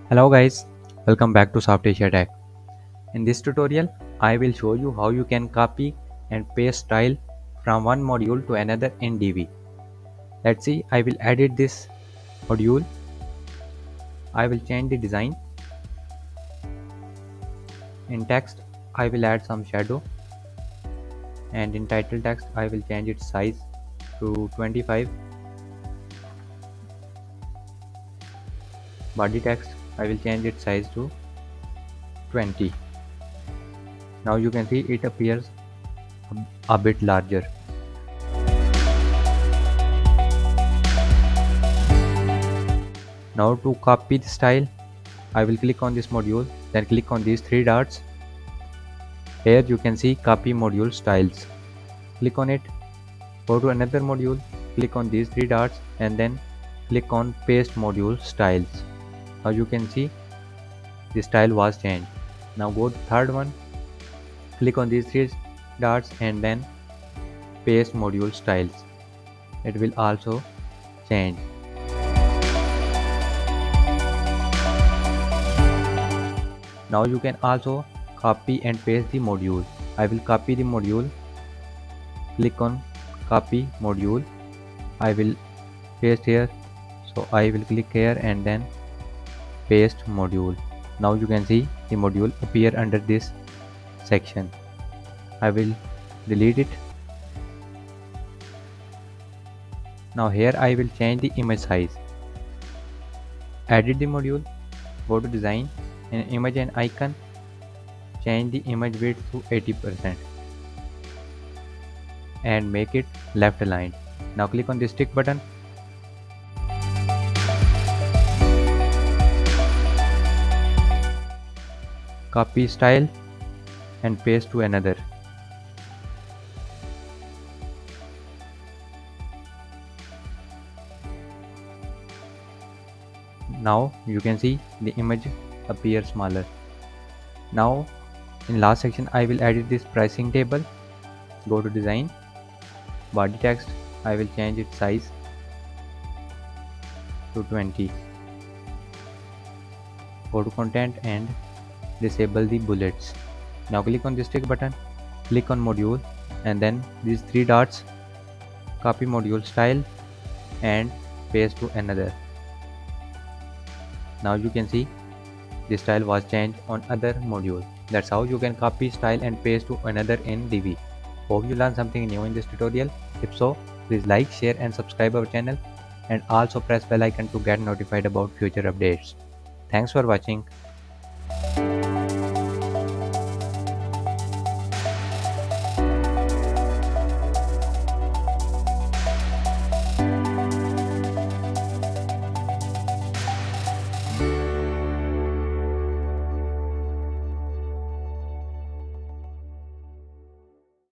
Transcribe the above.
Hello guys, welcome back to Soft Asia Tech. In this tutorial, I will show you how you can copy and paste style from one module to another in Divi. Let's see, I will edit this module. I will change the design. In text, I will add some shadow, and in title text, I will change its size to 25. Body text, I will change its size to 20. Now you can see it appears a bit larger. Now to copy the style, I will click on this module, then click on these three dots. Here you can see copy module styles. Click on it, go to another module, click on these three dots and then click on paste module styles. Now you can see the style was changed. Now go to third one, click on these three dots and then paste module styles. It will also change. Now you can also copy and paste the module. I will copy the module, click on copy module. I will paste here, so I will click here and then paste module. Now you can see the module appear under this section. I will delete it. Now here I will change the image size. Edit the module, go to design and image and icon, change the image width to 80% and make it left aligned. Now click on the stick button. Copy style and paste to another. Now you can see the image appear smaller. Now in last section I will edit this pricing table. Go to design, body text, I will change its size to 20. Go to content and disable the bullets. Now click on this tick button, click on module and then these three dots, copy module style and paste to another. Now you can see the style was changed on other module. That's how you can copy style and paste to another in Divi. Hope you learned something new in this tutorial. If so, please like, share and subscribe our channel and also press bell icon to get notified about future updates. Thanks for watching.